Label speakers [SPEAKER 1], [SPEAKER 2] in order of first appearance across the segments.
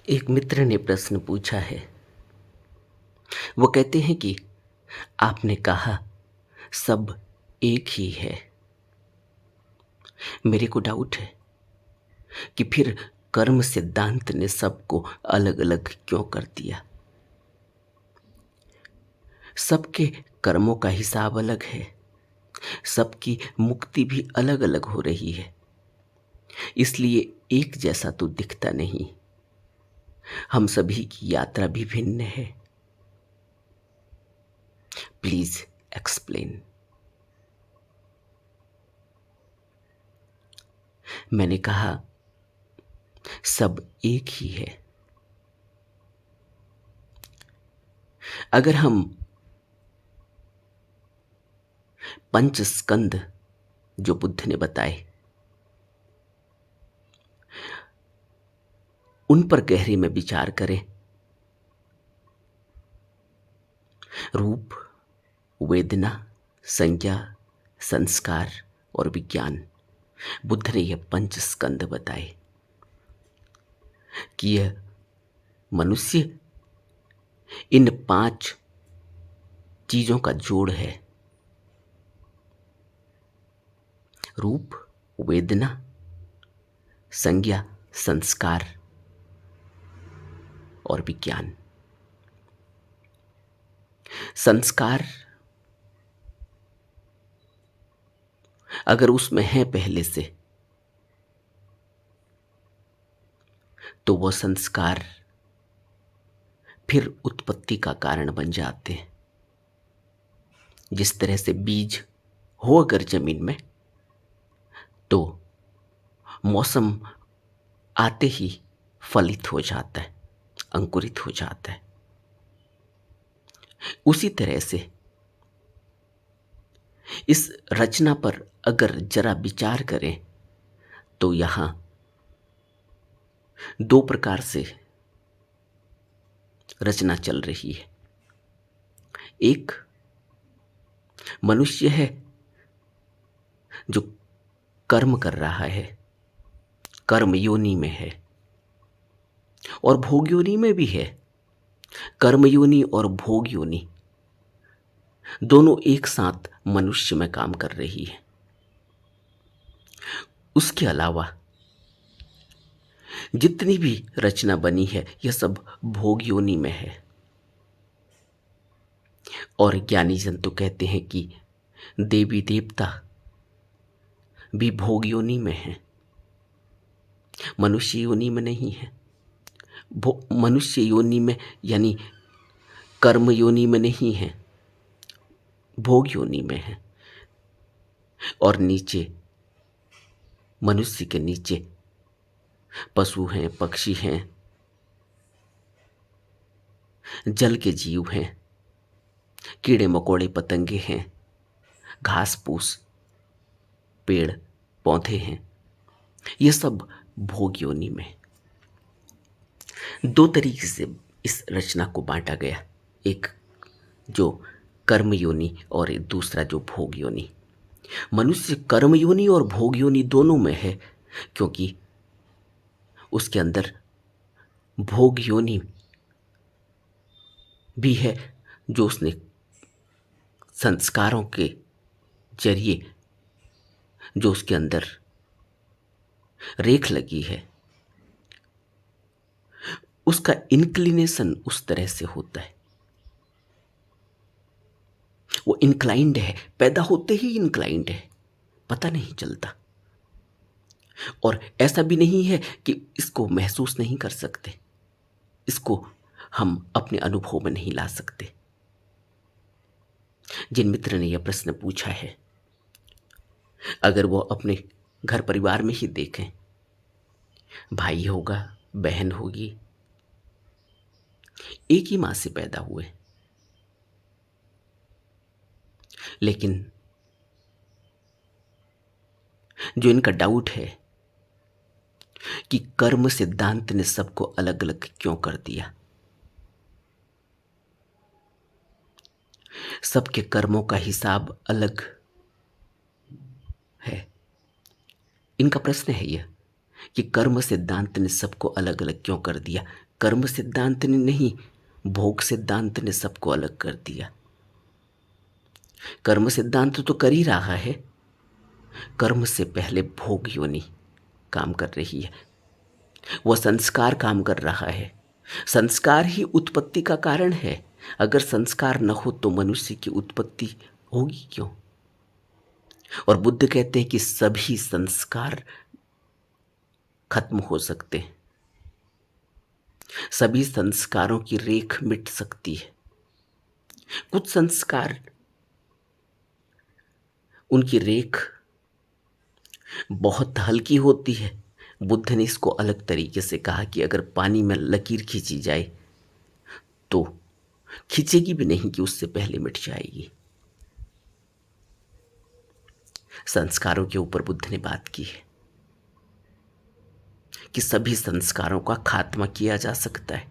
[SPEAKER 1] एक मित्र ने प्रश्न पूछा है। वो कहते हैं कि आपने कहा सब एक ही है। मेरे को डाउट है कि फिर कर्म सिद्धांत ने सबको अलग अलग क्यों कर दिया। सबके कर्मों का हिसाब अलग है, सबकी मुक्ति भी अलग अलग हो रही है, इसलिए एक जैसा तो दिखता नहीं। हम सभी की यात्रा भी भिन्न है। Please explain. मैंने कहा सब एक ही है। अगर हम पंच स्कंद जो बुद्ध ने बताए उन पर गहरे में विचार करें, रूप, वेदना, संज्ञा, संस्कार और विज्ञान, बुद्ध ने यह पंच स्कंद बताए कि यह मनुष्य इन 5 चीजों का जोड़ है। रूप, वेदना, संज्ञा, संस्कार और विज्ञान। संस्कार अगर उसमें है पहले से, तो वह संस्कार फिर उत्पत्ति का कारण बन जाते हैं। जिस तरह से बीज हो अगर जमीन में, तो मौसम आते ही फलित हो जाता है, अंकुरित हो जाता है। उसी तरह से इस रचना पर अगर जरा विचार करें, तो यहां 2 प्रकार से रचना चल रही है। एक मनुष्य है जो कर्म कर रहा है, कर्म योनि में है, और भोग योनि में भी है। कर्म योनि और भोग योनि दोनों एक साथ मनुष्य में काम कर रही है। उसके अलावा जितनी भी रचना बनी है, यह सब भोग योनि में है। और ज्ञानी जन तो कहते हैं कि देवी देवता भी भोग योनि में है, मनुष्य योनि में नहीं है। मनुष्य योनि में यानी कर्म योनि में नहीं है, भोग योनि में है। और नीचे, मनुष्य के नीचे पशु हैं, पक्षी हैं, जल के जीव हैं, कीड़े मकोड़े पतंगे हैं, घास फूस, पेड़ पौधे हैं। ये सब भोग योनि में। 2 तरीके से इस रचना को बांटा गया, एक जो कर्म योनि और एक दूसरा जो भोग योनि। मनुष्य कर्म योनि और भोग योनि दोनों में है, क्योंकि उसके अंदर भोग योनि भी है, जो उसने संस्कारों के जरिए जो उसके अंदर रेख लगी है, उसका इंक्लिनेशन उस तरह से होता है। वो इंक्लाइंड है, पैदा होते ही इंक्लाइंड है, पता नहीं चलता। और ऐसा भी नहीं है कि इसको महसूस नहीं कर सकते, इसको हम अपने अनुभव में नहीं ला सकते। जिन मित्र ने यह प्रश्न पूछा है, अगर वो अपने घर परिवार में ही देखें, भाई होगा, बहन होगी, एक ही मां से पैदा हुए, लेकिन जो इनका डाउट है कि कर्म सिद्धांत ने सबको अलग अलग क्यों कर दिया, सबके कर्मों का हिसाब अलग है। इनका प्रश्न है यह कि कर्म सिद्धांत ने सबको अलग अलग क्यों कर दिया। कर्म सिद्धांत ने नहीं, भोग सिद्धांत ने सबको अलग कर दिया। कर्म सिद्धांत तो कर ही रहा है, कर्म से पहले भोग योनि काम कर रही है, वह संस्कार काम कर रहा है। संस्कार ही उत्पत्ति का कारण है। अगर संस्कार न हो तो मनुष्य की उत्पत्ति होगी क्यों? और बुद्ध कहते हैं कि सभी संस्कार खत्म हो सकते हैं, सभी संस्कारों की रेख मिट सकती है। कुछ संस्कार, उनकी रेख बहुत हल्की होती है। बुद्ध ने इसको अलग तरीके से कहा कि अगर पानी में लकीर खींची जाए तो खींचेगी भी नहीं कि उससे पहले मिट जाएगी। संस्कारों के ऊपर बुद्ध ने बात की है कि सभी संस्कारों का खात्मा किया जा सकता है।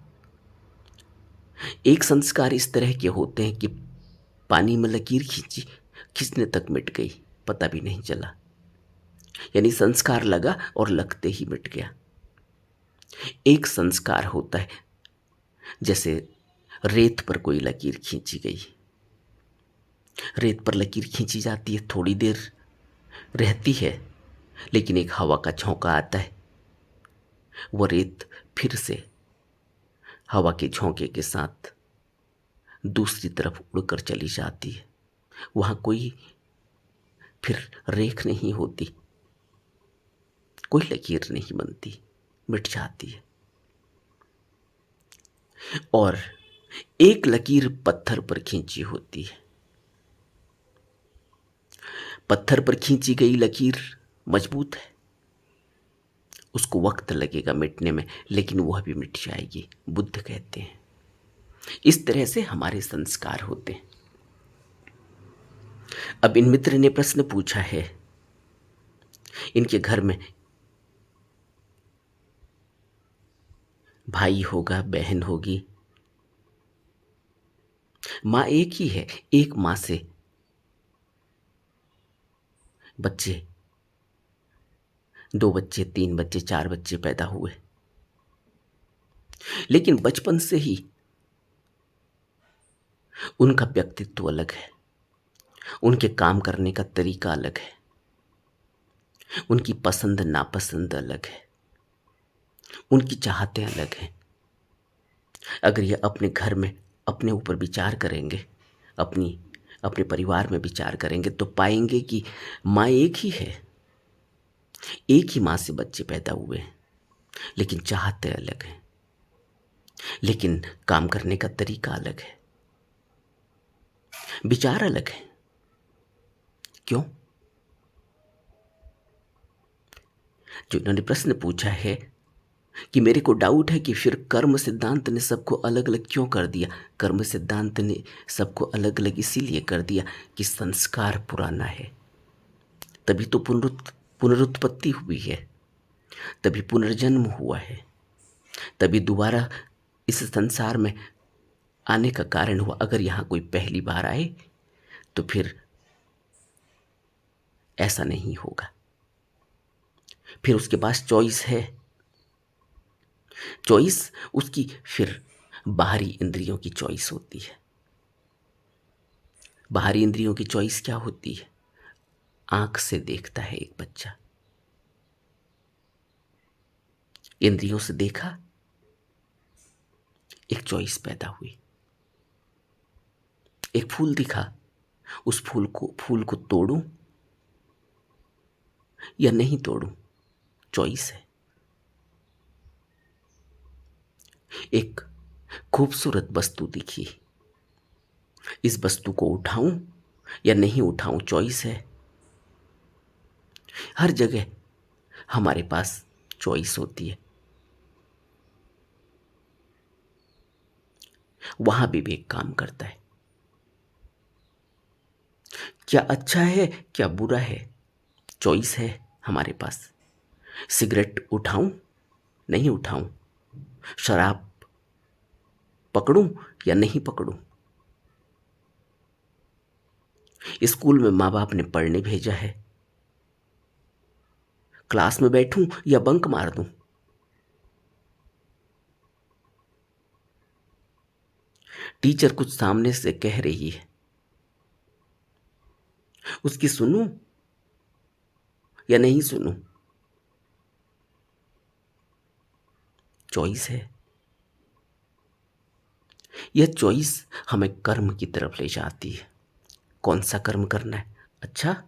[SPEAKER 1] एक संस्कार इस तरह के होते हैं कि पानी में लकीर खींची, खींचने तक मिट गई, पता भी नहीं चला, यानी संस्कार लगा और लगते ही मिट गया। एक संस्कार होता है जैसे रेत पर कोई लकीर खींची गई, रेत पर लकीर खींची जाती है, थोड़ी देर रहती है, लेकिन एक हवा का झोंका आता है, वो रेत फिर से हवा के झोंके के साथ दूसरी तरफ उड़कर चली जाती है। वहाँ कोई फिर रेख नहीं होती, कोई लकीर नहीं बनती, मिट जाती है। और एक लकीर पत्थर पर खींची होती है, पत्थर पर खींची गई लकीर मजबूत है, उसको वक्त लगेगा मिटने में, लेकिन वह भी मिट जाएगी, बुद्ध कहते हैं। इस तरह से हमारे संस्कार होते हैं। अब इन मित्र ने प्रश्न पूछा है, इनके घर में भाई होगा, बहन होगी, मां एक ही है, एक मां से बच्चे, 2 बच्चे, 3 बच्चे, 4 बच्चे पैदा हुए, लेकिन बचपन से ही उनका व्यक्तित्व अलग है, उनके काम करने का तरीका अलग है, उनकी पसंद नापसंद अलग है, उनकी चाहतें अलग हैं। अगर ये अपने घर में अपने ऊपर विचार करेंगे, अपने परिवार में विचार करेंगे, तो पाएंगे कि माँ एक ही है, एक ही माँ से बच्चे पैदा हुए हैं, लेकिन चाहते अलग हैं, लेकिन काम करने का तरीका अलग है, विचार अलग है। क्यों? जो इन्होंने प्रश्न पूछा है कि मेरे को डाउट है कि फिर कर्म सिद्धांत ने सबको अलग अलग क्यों कर दिया। कर्म सिद्धांत ने सबको अलग अलग इसीलिए कर दिया कि संस्कार पुराना है, तभी तो पुनरुत्पत्ति हुई है, तभी पुनर्जन्म हुआ है, तभी दोबारा इस संसार में आने का कारण हुआ। अगर यहाँ कोई पहली बार आए तो फिर ऐसा नहीं होगा, फिर उसके पास चॉइस है, चॉइस उसकी फिर बाहरी इंद्रियों की चॉइस होती है। बाहरी इंद्रियों की चॉइस क्या होती है? आंख से देखता है एक बच्चा, इंद्रियों से देखा, एक चॉइस पैदा हुई। एक फूल दिखा, उस फूल को तोड़ूं या नहीं तोड़ूं, चॉइस है। एक खूबसूरत वस्तु दिखी, इस वस्तु को उठाऊं या नहीं उठाऊं, चॉइस है। हर जगह हमारे पास चॉइस होती है। वहां विवेक काम करता है, क्या अच्छा है क्या बुरा है, चॉइस है हमारे पास। सिगरेट उठाऊं नहीं उठाऊं, शराब पकड़ूं या नहीं पकड़ूं, स्कूल में माँ बाप ने पढ़ने भेजा है, क्लास में बैठूं या बंक मार दूं, टीचर कुछ सामने से कह रही है, उसकी सुनूं या नहीं सुनूं? चॉइस है। यह चॉइस हमें कर्म की तरफ ले जाती है। कौन सा कर्म करना है, अच्छा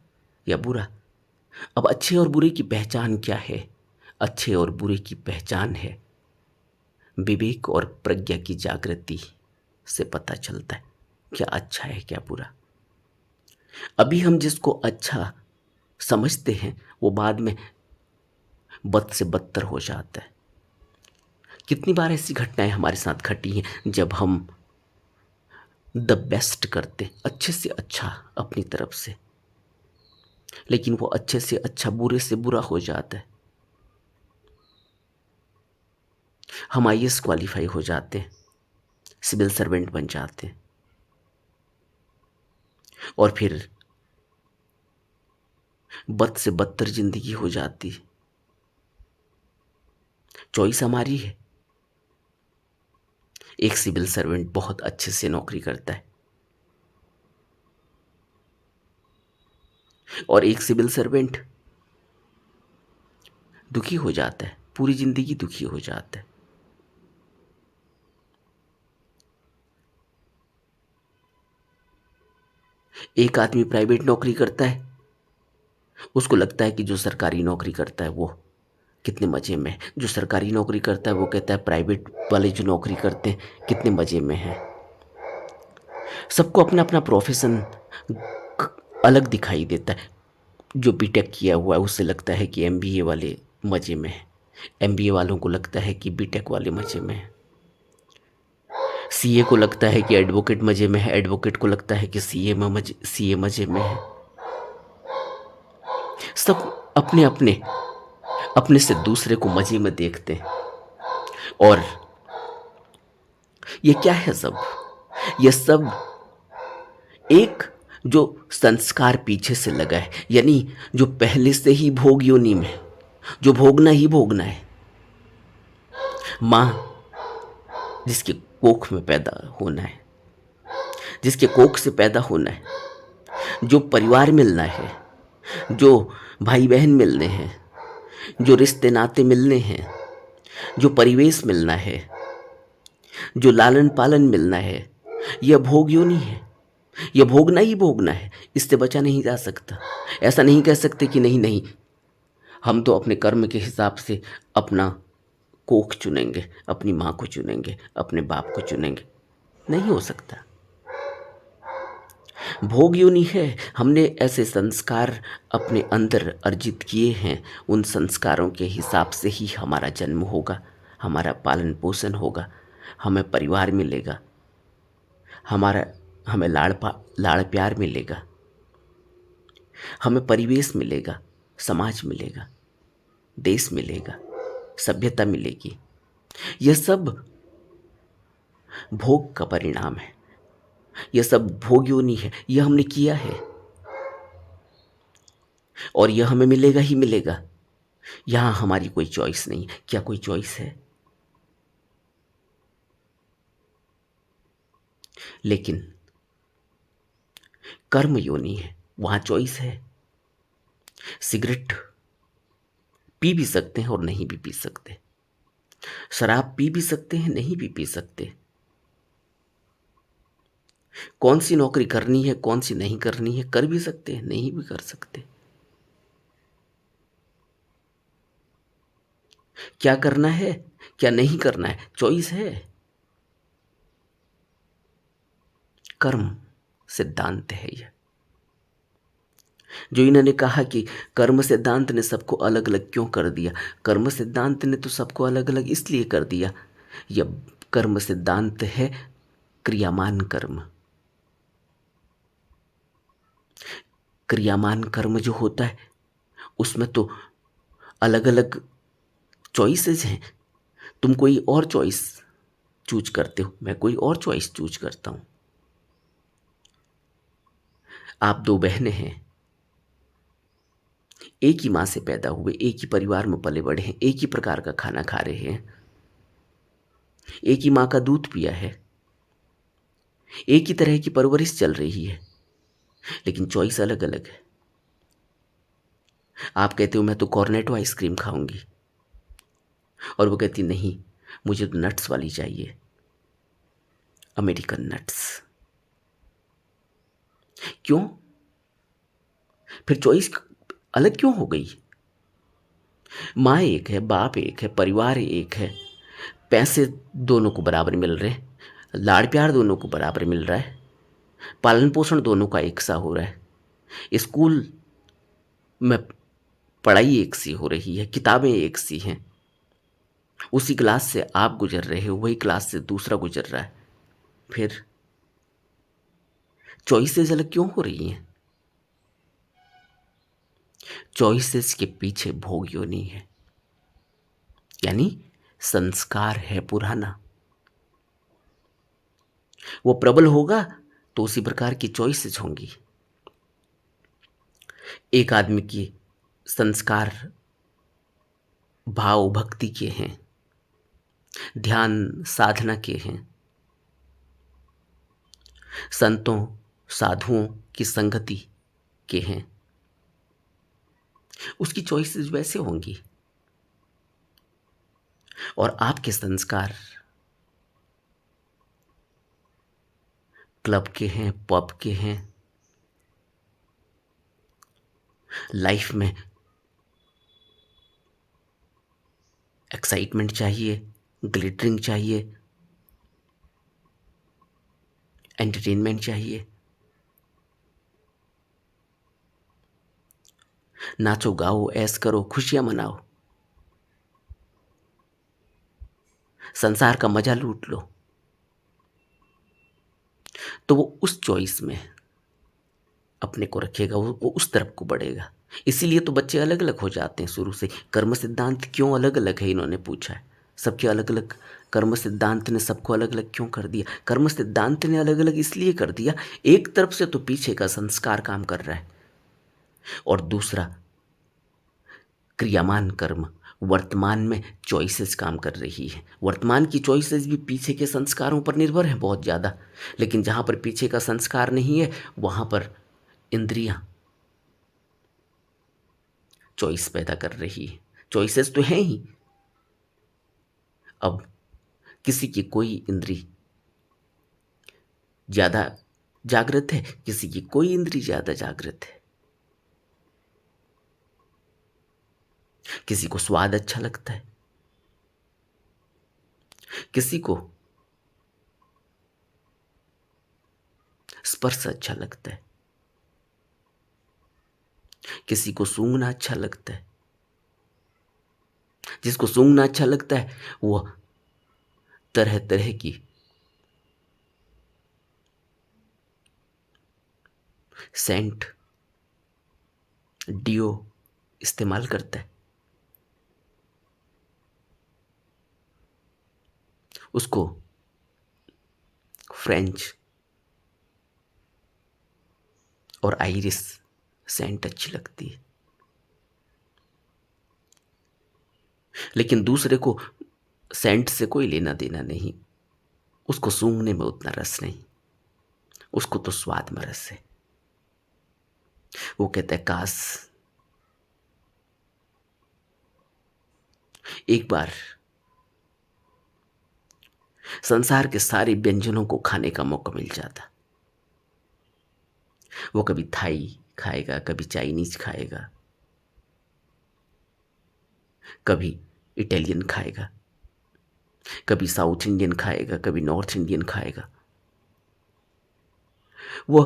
[SPEAKER 1] या बुरा? अब अच्छे और बुरे की पहचान क्या है? अच्छे और बुरे की पहचान है विवेक और प्रज्ञा की जागृति से पता चलता है क्या अच्छा है क्या बुरा। अभी हम जिसको अच्छा समझते हैं वो बाद में बद से बदतर हो जाता है। कितनी बार ऐसी घटनाएं हमारे साथ घटी हैं जब हम द बेस्ट करते, अच्छे से अच्छा अपनी तरफ से, लेकिन वो अच्छे से अच्छा बुरे से बुरा हो जाता है। हम आईएएस क्वालिफाई हो जाते हैं, सिविल सर्वेंट बन जाते हैं, और फिर बद से बदतर जिंदगी हो जाती है। चॉइस हमारी है। एक सिविल सर्वेंट बहुत अच्छे से नौकरी करता है और एक सिविल सर्वेंट दुखी हो जाता है, पूरी जिंदगी दुखी हो जाता है। एक आदमी प्राइवेट नौकरी करता है, उसको लगता है कि जो सरकारी नौकरी करता है वो कितने मजे में है। जो सरकारी नौकरी करता है वो कहता है प्राइवेट वाले जो नौकरी करते हैं कितने मजे में है। सबको अपना अपना प्रोफेशन अलग दिखाई देता है। जो बीटेक किया हुआ है उससे लगता है कि एमबीए वाले मजे में है, एमबीए वालों को लगता है कि बीटेक वाले मजे में है, सीए को लगता है कि एडवोकेट मजे में है, एडवोकेट को लगता है कि सीए मजे में है। सब अपने अपने अपने से दूसरे को मजे में देखते हैं। और ये क्या है सब? ये सब एक जो संस्कार पीछे से लगा है, यानी जो पहले से ही भोग योनि में, जो भोगना ही भोगना है। माँ जिसके कोख में पैदा होना है, जिसके कोख से पैदा होना है, जो परिवार मिलना है, जो भाई बहन मिलने हैं, जो रिश्ते नाते मिलने हैं, जो परिवेश मिलना है, जो लालन पालन मिलना है, यह भोग योनि है। यह भोगना ही भोगना है, इससे बचा नहीं जा सकता। ऐसा नहीं कह सकते कि नहीं नहीं, हम तो अपने कर्म के हिसाब से अपना कोख चुनेंगे, अपनी माँ को चुनेंगे, अपने बाप को चुनेंगे। नहीं हो सकता। भोग योनि है। हमने ऐसे संस्कार अपने अंदर अर्जित किए हैं, उन संस्कारों के हिसाब से ही हमारा जन्म होगा, हमारा पालन पोषण होगा, हमें परिवार मिलेगा, हमें लाड़ प्यार मिलेगा, हमें परिवेश मिलेगा, समाज मिलेगा, देश मिलेगा, सभ्यता मिलेगी। यह सब भोग का परिणाम है, यह सब भोग योनि है। यह हमने किया है और यह हमें मिलेगा ही मिलेगा। यहां हमारी कोई चॉइस नहीं। क्या कोई चॉइस है? लेकिन कर्म योनि है, वहां चॉइस है। सिगरेट पी भी सकते हैं और नहीं भी पी सकते, शराब पी भी सकते हैं, नहीं भी पी सकते। कौन सी नौकरी करनी है, कौन सी नहीं करनी है, कर भी सकते हैं, नहीं भी कर सकते। क्या करना है, क्या नहीं करना है, चॉइस है। कर्म सिद्धांत है यह। जो इन्होंने कहा कि कर्म सिद्धांत ने सबको अलग अलग क्यों कर दिया, कर्म सिद्धांत ने तो सबको अलग अलग इसलिए कर दिया, यह कर्म सिद्धांत है क्रियामान कर्म। क्रियामान कर्म जो होता है उसमें तो अलग अलग चॉइसेस हैं। तुम कोई और चॉइस चूज करते हो, मैं कोई और चॉइस चूज करता हूं। आप दो बहनें हैं, एक ही मां से पैदा हुए, एक ही परिवार में पले बड़े हैं, एक ही प्रकार का खाना खा रहे हैं, एक ही मां का दूध पिया है, एक ही तरह की परवरिश चल रही है, लेकिन चॉइस अलग अलग है। आप कहते हो मैं तो कॉर्नेटो आइसक्रीम खाऊंगी, और वो कहती नहीं, मुझे तो नट्स वाली चाहिए, अमेरिकन नट्स। क्यों? फिर चॉइस अलग क्यों हो गई? माँ एक है, बाप एक है, परिवार एक है, पैसे दोनों को बराबर मिल रहे हैं, लाड़ प्यार दोनों को बराबर मिल रहा है, पालन पोषण दोनों का एक सा हो रहा है, स्कूल में पढ़ाई एक सी हो रही है, किताबें एक सी हैं, उसी क्लास से आप गुजर रहे हो, वही क्लास से दूसरा गुजर रहा है। फिर चॉइसेस अलग क्यों हो रही हैं? चॉइसेस के पीछे भोग योनि है, यानी संस्कार है पुराना। वो प्रबल होगा तो उसी प्रकार की चॉइसेस होंगी। एक आदमी की संस्कार भाव भक्ति के हैं, ध्यान साधना के हैं, संतों साधुओं की संगति के हैं, उसकी चॉइसेस वैसे होंगी। और आपके संस्कार क्लब के हैं, पब के हैं, लाइफ में एक्साइटमेंट चाहिए, ग्लिटरिंग चाहिए, एंटरटेनमेंट चाहिए, नाचो गाओ ऐश करो, खुशियां मनाओ, संसार का मजा लूट लो, तो वो उस चॉइस में अपने को रखेगा, वो उस तरफ को बढ़ेगा। इसीलिए तो बच्चे अलग अलग हो जाते हैं शुरू से। कर्म सिद्धांत क्यों अलग अलग है, इन्होंने पूछा है। सबके अलग अलग कर्म सिद्धांत ने सबको अलग अलग क्यों कर दिया? कर्म सिद्धांत ने अलग अलग इसलिए कर दिया, एक तरफ से तो पीछे का संस्कार काम कर रहा है, और दूसरा क्रियामान कर्म वर्तमान में चॉइसेस काम कर रही है। वर्तमान की चॉइसेस भी पीछे के संस्कारों पर निर्भर है बहुत ज़्यादा, लेकिन जहाँ पर पीछे का संस्कार नहीं है वहाँ पर इंद्रियां चॉइस पैदा कर रही है। चॉइसेस तो हैं ही। अब किसी की कोई इंद्री ज़्यादा जागृत है, किसी की कोई इंद्री ज़्यादा जागृत है। किसी को स्वाद अच्छा लगता है, किसी को स्पर्श अच्छा लगता है, किसी को सूंघना अच्छा लगता है। जिसको सूंघना अच्छा लगता है वो तरह तरह की सेंट डियो इस्तेमाल करता है। उसको फ्रेंच और आयरिश सेंट अच्छी लगती है, लेकिन दूसरे को सेंट से कोई लेना देना नहीं, उसको सूंघने में उतना रस नहीं, उसको तो स्वाद में रस है। वो कहता है काश एक बार संसार के सारे व्यंजनों को खाने का मौका मिल जाता। वो कभी थाई खाएगा, कभी चाइनीज खाएगा, कभी इटालियन खाएगा, कभी साउथ इंडियन खाएगा, कभी नॉर्थ इंडियन खाएगा। वो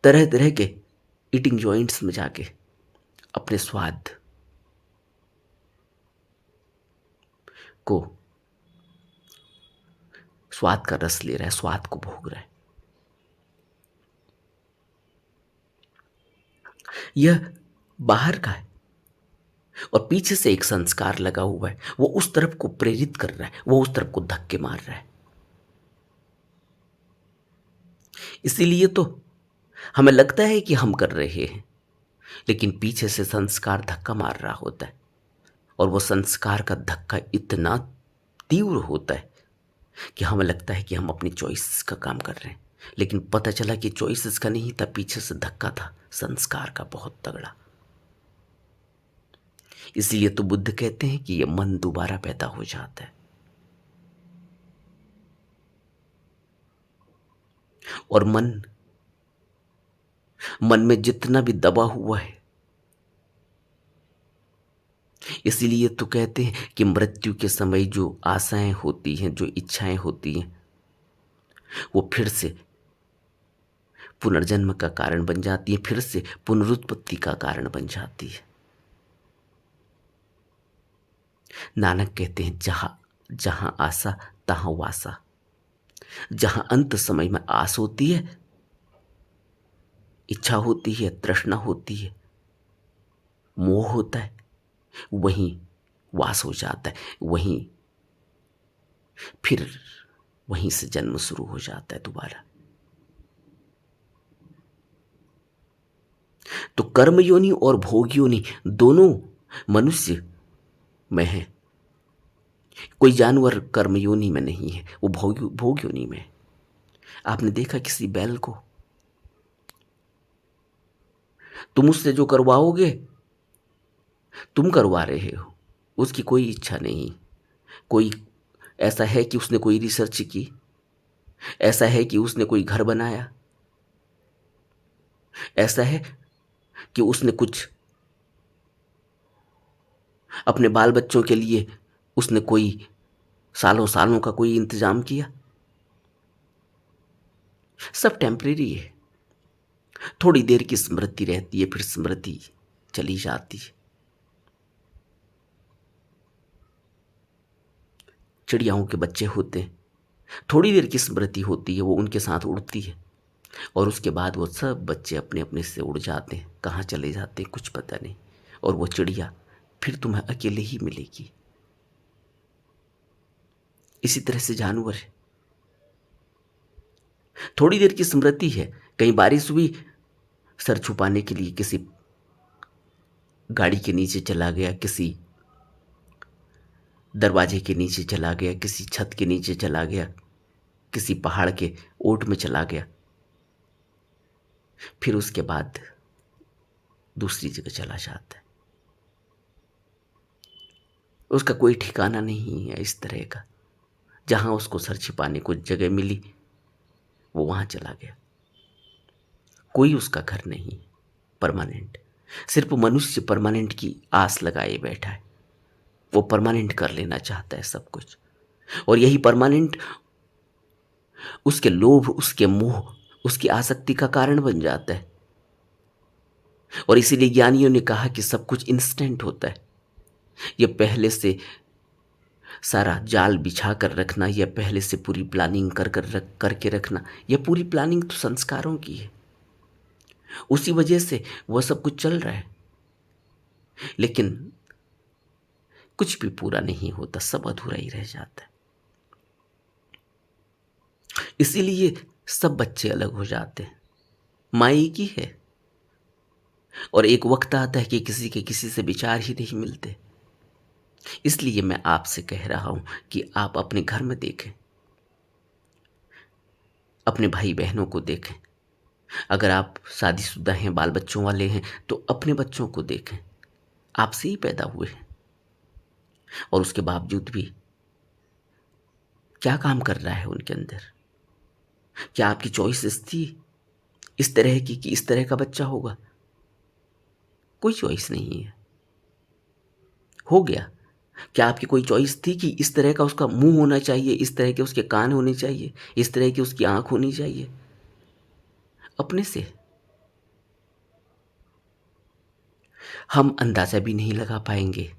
[SPEAKER 1] तरह तरह के ईटिंग जॉइंट्स में जाके अपने स्वाद को, स्वाद का रस ले रहा है, स्वाद को भोग रहा है। यह बाहर का है, और पीछे से एक संस्कार लगा हुआ है, वो उस तरफ को प्रेरित कर रहा है, वो उस तरफ को धक्के मार रहा है। इसीलिए तो हमें लगता है कि हम कर रहे हैं, लेकिन पीछे से संस्कार धक्का मार रहा होता है, और वो संस्कार का धक्का इतना तीव्र होता है कि हमें लगता है कि हम अपनी चॉइसेस का काम कर रहे हैं, लेकिन पता चला कि चॉइसेस का नहीं था, पीछे से धक्का था संस्कार का बहुत तगड़ा। इसलिए तो बुद्ध कहते हैं कि ये मन दोबारा पैदा हो जाता है। और मन मन में जितना भी दबा हुआ है, इसीलिए तो कहते हैं कि मृत्यु के समय जो आशाएं होती हैं, जो इच्छाएं होती हैं, वो फिर से पुनर्जन्म का कारण बन जाती है, फिर से पुनरुत्पत्ति का कारण बन जाती है। नानक कहते हैं जहां जहां आशा तहां वासा। जहां अंत समय में आस होती है, इच्छा होती है, तृष्णा होती है, मोह होता है, वहीं वास हो जाता है, फिर वहीं से जन्म शुरू हो जाता है दोबारा। तो कर्म योनि और भोग योनि दोनों मनुष्य में है। कोई जानवर कर्म योनि में नहीं है, वो भोग योनि में है। आपने देखा किसी बैल को? तुम उससे जो करवाओगे, तुम करवा रहे हो, उसकी कोई इच्छा नहीं। कोई ऐसा है कि उसने कोई रिसर्च की, ऐसा है कि उसने कोई घर बनाया, ऐसा है कि उसने कुछ अपने बाल बच्चों के लिए उसने कोई सालों सालों का कोई इंतजाम किया? सब टेम्परेरी है। थोड़ी देर की स्मृति रहती है, फिर स्मृति चली जाती है। चिड़ियाओं के बच्चे होते हैं, थोड़ी देर की स्मृति होती है, वो उनके साथ उड़ती है, और उसके बाद वो सब बच्चे अपने अपने से उड़ जाते हैं, कहाँ चले जाते हैं कुछ पता नहीं, और वो चिड़िया फिर तुम्हें अकेले ही मिलेगी। इसी तरह से जानवर है, थोड़ी देर की स्मृति है। कहीं बारिश हुई, सर छुपाने के लिए किसी गाड़ी के नीचे चला गया, किसी दरवाजे के नीचे चला गया, किसी छत के नीचे चला गया, किसी पहाड़ के ओट में चला गया, फिर उसके बाद दूसरी जगह चला जाता है। उसका कोई ठिकाना नहीं है इस तरह का। जहां उसको सर छिपाने को जगह मिली, वो वहां चला गया। कोई उसका घर नहीं परमानेंट। सिर्फ मनुष्य परमानेंट की आस लगाए बैठा है। वो परमानेंट कर लेना चाहता है सब कुछ, और यही परमानेंट उसके लोभ, उसके मोह, उसकी आसक्ति का कारण बन जाता है। और इसीलिए ज्ञानियों ने कहा कि सब कुछ इंस्टेंट होता है। ये पहले से सारा जाल बिछा कर रखना, या पहले से पूरी प्लानिंग करके रखना, यह पूरी प्लानिंग तो संस्कारों की है। उसी वजह से वह सब कुछ चल रहा है, लेकिन कुछ भी पूरा नहीं होता, सब अधूरा ही रह जाता है। इसीलिए सब बच्चे अलग हो जाते हैं। माई की है, और एक वक्त आता है कि किसी के किसी से विचार ही नहीं मिलते। इसलिए मैं आपसे कह रहा हूं कि आप अपने घर में देखें, अपने भाई बहनों को देखें। अगर आप शादीशुदा हैं, बाल बच्चों वाले हैं, तो अपने बच्चों को देखें। आपसे ही पैदा हुए हैं, और उसके बावजूद भी क्या काम कर रहा है उनके अंदर? क्या आपकी चॉइसेस थी इस तरह की कि इस तरह का बच्चा होगा? कोई चॉइस नहीं है, हो गया। क्या आपकी कोई चॉइस थी कि इस तरह का उसका मुंह होना चाहिए, इस तरह के उसके कान होने चाहिए, इस तरह की उसकी आंख होनी चाहिए? अपने से हम अंदाजा भी नहीं लगा पाएंगे।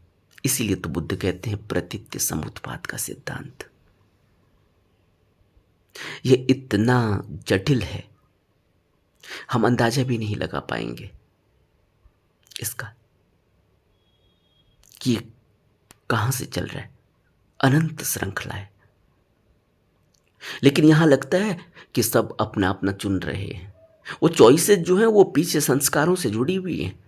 [SPEAKER 1] इसीलिए तो बुद्ध कहते हैं प्रतीत्य समुत्पाद का सिद्धांत। यह इतना जटिल है, हम अंदाजा भी नहीं लगा पाएंगे इसका कि ये कहां से चल रहा है। अनंत श्रृंखला है। लेकिन यहां लगता है कि सब अपना अपना चुन रहे हैं। वो चॉइसेस जो हैं वो पीछे संस्कारों से जुड़ी हुई हैं,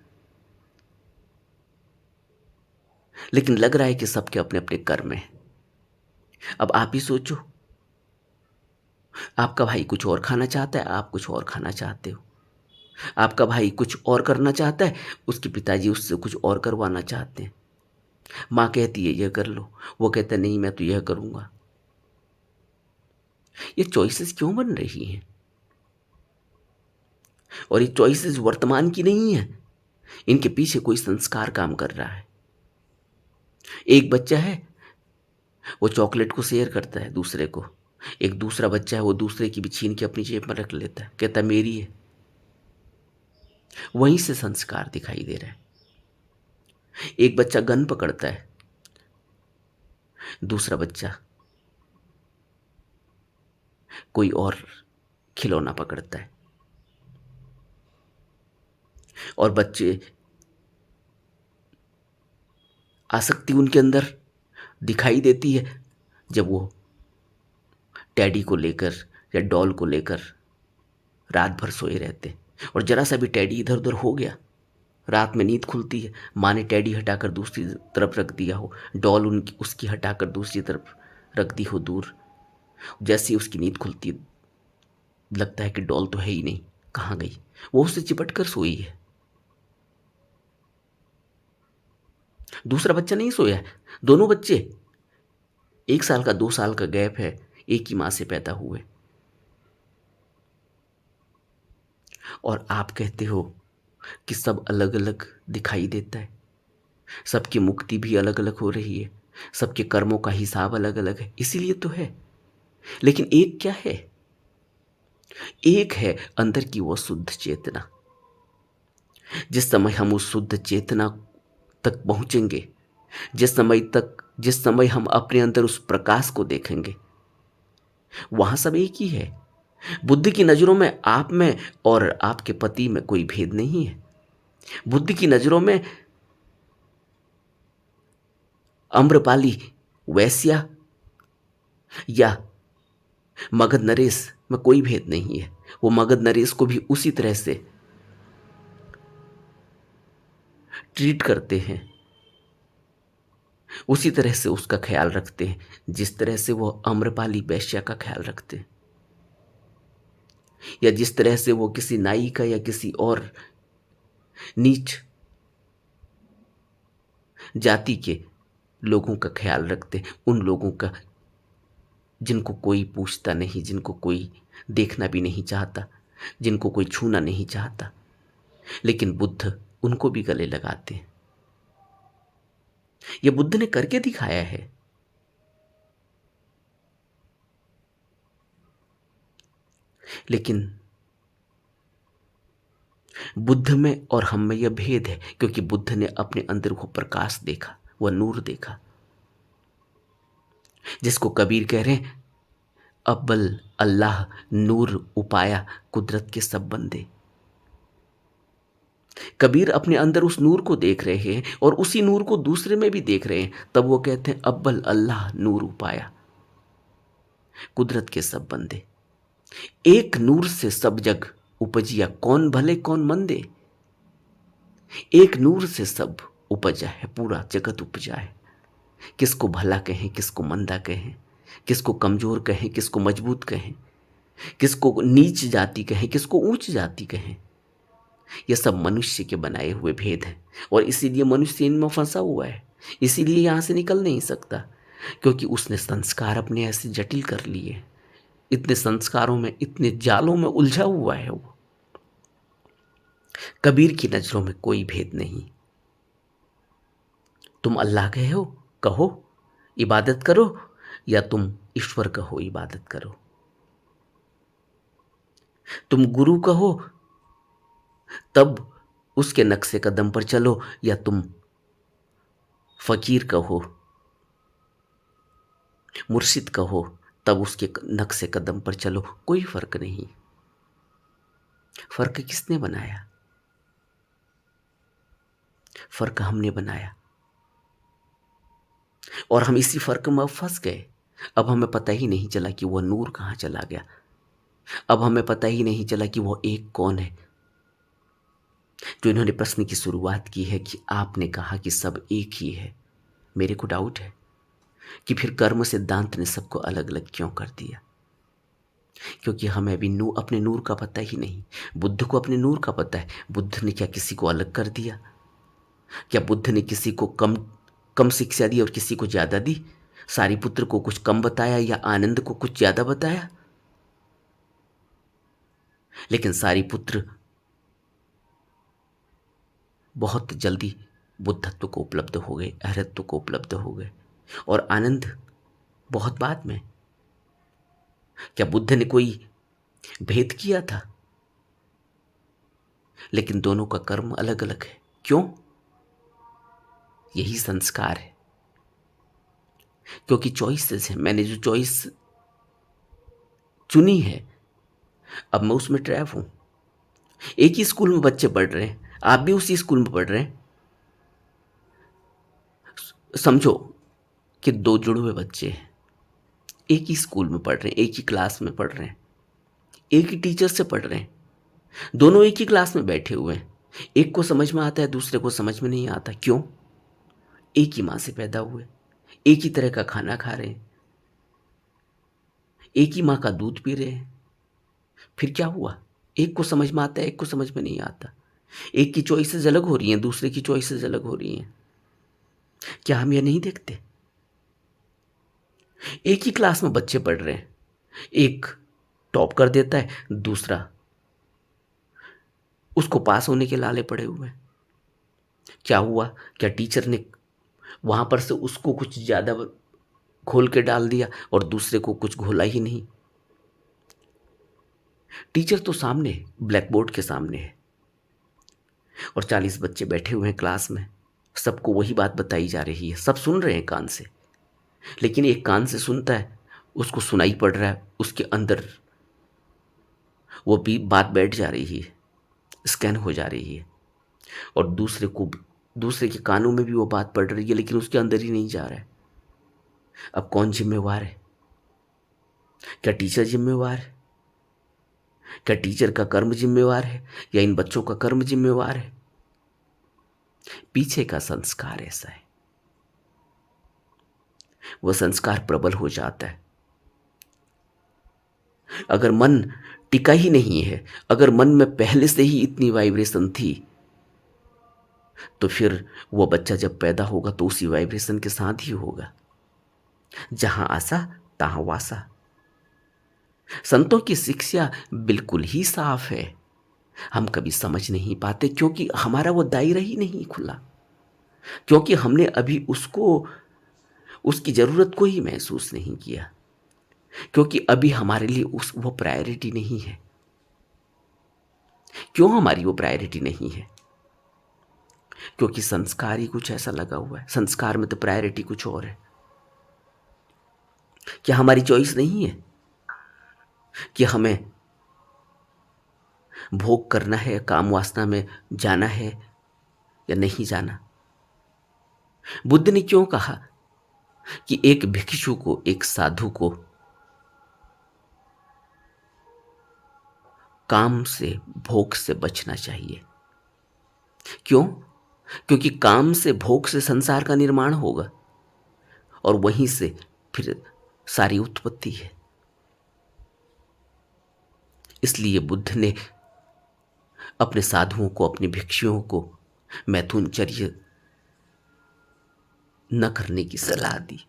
[SPEAKER 1] लेकिन लग रहा है कि सबके अपने अपने कर्म हैं। अब आप ही सोचो आपका भाई कुछ और खाना चाहता है, आप कुछ और खाना चाहते हो। आपका भाई कुछ और करना चाहता है, उसके पिताजी उससे कुछ और करवाना चाहते हैं। माँ कहती है यह कर लो, वो कहता है नहीं मैं तो यह करूँगा। ये चॉइसेस क्यों बन रही हैं? और ये चॉइसेस वर्तमान की नहीं है, इनके पीछे कोई संस्कार काम कर रहा है। एक बच्चा है, वो चॉकलेट को शेयर करता है दूसरे को। एक दूसरा बच्चा है, वो दूसरे की भी छीन के अपनी जेब में रख लेता है, कहता है मेरी है। वहीं से संस्कार दिखाई दे रहा है। एक बच्चा गन पकड़ता है, दूसरा बच्चा कोई और खिलौना पकड़ता है। और बच्चे आसक्ति उनके अंदर दिखाई देती है जब वो टैडी को लेकर या डॉल को लेकर रात भर सोए रहते हैं। और जरा सा भी टैडी इधर उधर हो गया, रात में नींद खुलती है। माँ ने टैडी हटाकर दूसरी तरफ रख दिया हो, डॉल उनकी उसकी हटाकर दूसरी तरफ रख दी हो दूर। जैसे ही उसकी नींद खुलती है, लगता है कि डॉल तो है ही नहीं, कहाँ गई। वो उससे चिपट कर सोई है। दूसरा बच्चा नहीं सोया है। दोनों बच्चे, 1 साल का 2 साल का गैप है, एक ही माँ से पैदा हुए। और आप कहते हो कि सब अलग अलग दिखाई देता है, सबकी मुक्ति भी अलग अलग हो रही है, सबके कर्मों का हिसाब अलग अलग है, इसीलिए तो है। लेकिन एक क्या है? एक है अंदर की वो शुद्ध चेतना। जिस समय हम उस शुद्ध चेतना तक पहुंचेंगे, जिस समय हम अपने अंदर उस प्रकाश को देखेंगे, वहां सब एक ही है। बुद्ध की नजरों में आप में और आपके पति में कोई भेद नहीं है। बुद्ध की नजरों में अम्रपाली वैश्या या मगध नरेश में कोई भेद नहीं है। वो मगध नरेश को भी उसी तरह से ट्रीट करते हैं, उसी तरह से उसका ख्याल रखते हैं जिस तरह से वो अम्रपाली वैश्या का ख्याल रखते हैं, या जिस तरह से वो किसी नाई का या किसी और नीच जाति के लोगों का ख्याल रखते हैं। उन लोगों का जिनको कोई पूछता नहीं, जिनको कोई देखना भी नहीं चाहता, जिनको कोई छूना नहीं चाहता, लेकिन बुद्ध उनको भी गले लगाते हैं। यह बुद्ध ने करके दिखाया है। लेकिन बुद्ध में और हम में यह भेद है, क्योंकि बुद्ध ने अपने अंदर वो प्रकाश देखा, वह नूर देखा, जिसको कबीर कह रहे हैं, अव्वल अल्लाह नूर उपाया कुदरत के सब बंदे। कबीर अपने अंदर उस नूर को देख रहे हैं और उसी नूर को दूसरे में भी देख रहे हैं, तब वो कहते हैं अव्वल अल्लाह नूर उपाया कुदरत के सब बंदे। एक नूर से सब जग उपजिया, कौन भले कौन मंदे। एक नूर से सब उपजा है, पूरा जगत उपजा है। किसको भला कहें, किसको मंदा कहें, किसको कमजोर कहें, किसको मजबूत कहें, किसको नीच जाति कहें, किसको ऊंच जाति कहें, ये सब मनुष्य के बनाए हुए भेद हैं। और इसीलिए मनुष्य इनमें फंसा हुआ है, इसीलिए यहां से निकल नहीं सकता, क्योंकि उसने संस्कार अपने ऐसे जटिल कर लिए, इतने संस्कारों में, इतने जालों में उलझा हुआ है वो। कबीर की नजरों में कोई भेद नहीं। तुम अल्लाह कहो इबादत करो, या तुम ईश्वर कहो इबादत करो। तुम गुरु कहो तब उसके नक्शे कदम पर चलो, या तुम फकीर कहो, मुर्शिद कहो, तब उसके नक्शे कदम पर चलो। कोई फर्क नहीं। फर्क किसने बनाया? फर्क हमने बनाया, और हम इसी फर्क में फंस गए। अब हमें पता ही नहीं चला कि वह नूर कहाँ चला गया। अब हमें पता ही नहीं चला कि वह एक कौन है। जो इन्होंने प्रश्न की शुरुआत की है कि आपने कहा कि सब एक ही है, मेरे को डाउट है कि फिर कर्म सिद्धांत ने सबको अलग अलग क्यों कर दिया। क्योंकि हमें अभी अपने नूर का पता ही नहीं। बुद्ध को अपने नूर का पता है। बुद्ध ने क्या किसी को अलग कर दिया? क्या बुद्ध ने किसी को कम कम शिक्षा दी और किसी को ज़्यादा दी? सारिपुत्र को कुछ कम बताया या आनंद को कुछ ज़्यादा बताया? लेकिन सारिपुत्र बहुत जल्दी बुद्धत्व को उपलब्ध हो गए, अरहत्व को उपलब्ध हो गए, और आनंद बहुत बाद में। क्या बुद्ध ने कोई भेद किया था? लेकिन दोनों का कर्म अलग अलग है। क्यों? यही संस्कार है। क्योंकि चॉइसेस है। मैंने जो चॉइस चुनी है, अब मैं उसमें ट्रैप हूं। एक ही स्कूल में बच्चे पढ़ रहे हैं, आप भी उसी स्कूल में पढ़ रहे हैं। समझो कि दो जुड़े हुए बच्चे हैं, एक ही स्कूल में पढ़ रहे हैं, एक ही क्लास में पढ़ रहे हैं, एक ही टीचर से पढ़ रहे हैं, दोनों एक ही क्लास में बैठे हुए हैं। एक को समझ में आता है, दूसरे को समझ में नहीं आता। क्यों? एक ही माँ से पैदा हुए, एक ही तरह का खाना खा रहे हैं, एक ही माँ का दूध पी रहे हैं। फिर क्या हुआ? एक को समझ में आता है, एक को समझ में नहीं आता। एक की चॉइसेस अलग हो रही हैं, दूसरे की चॉइसेस अलग हो रही हैं। क्या हम यह नहीं देखते? एक ही क्लास में बच्चे पढ़ रहे हैं, एक टॉप कर देता है, दूसरा उसको पास होने के लाले पड़े हुए हैं। क्या हुआ? क्या टीचर ने वहां पर से उसको कुछ ज्यादा घोल के डाल दिया और दूसरे को कुछ घोला ही नहीं? टीचर तो सामने है, ब्लैक बोर्ड के सामने है, और 40 बच्चे बैठे हुए हैं क्लास में। सबको वही बात बताई जा रही है, सब सुन रहे हैं कान से। लेकिन एक कान से सुनता है, उसको सुनाई पड़ रहा है, उसके अंदर वो भी बात बैठ जा रही है, स्कैन हो जा रही है, और दूसरे के कानों में भी वो बात पड़ रही है, लेकिन उसके अंदर ही नहीं जा रहा है। अब कौन जिम्मेवार है? क्या टीचर जिम्मेवार है? क्या टीचर का कर्म जिम्मेवार है, या इन बच्चों का कर्म जिम्मेवार है? पीछे का संस्कार ऐसा है, वह संस्कार प्रबल हो जाता है। अगर मन टिका ही नहीं है, अगर मन में पहले से ही इतनी वाइब्रेशन थी, तो फिर वो बच्चा जब पैदा होगा तो उसी वाइब्रेशन के साथ ही होगा। जहां आशा तहां वासा। संतों की शिक्षा बिल्कुल ही साफ है, हम कभी समझ नहीं पाते क्योंकि हमारा वो दायरा ही नहीं खुला, क्योंकि हमने अभी उसकी जरूरत को ही महसूस नहीं किया, क्योंकि अभी हमारे लिए वो प्रायोरिटी नहीं है। क्यों हमारी वो प्रायोरिटी नहीं है? क्योंकि संस्कार ही कुछ ऐसा लगा हुआ है। संस्कार में तो प्रायोरिटी कुछ और है। क्या हमारी चॉइस नहीं है कि हमें भोग करना है, काम वासना में जाना है या नहीं जाना? बुद्ध ने क्यों कहा कि एक भिक्षु को, एक साधु को काम से, भोग से बचना चाहिए? क्यों? क्योंकि काम से, भोग से संसार का निर्माण होगा, और वहीं से फिर सारी उत्पत्ति है। इसलिए बुद्ध ने अपने साधुओं को, अपने भिक्षुओं को मैथुनचर्य न करने की सलाह दी।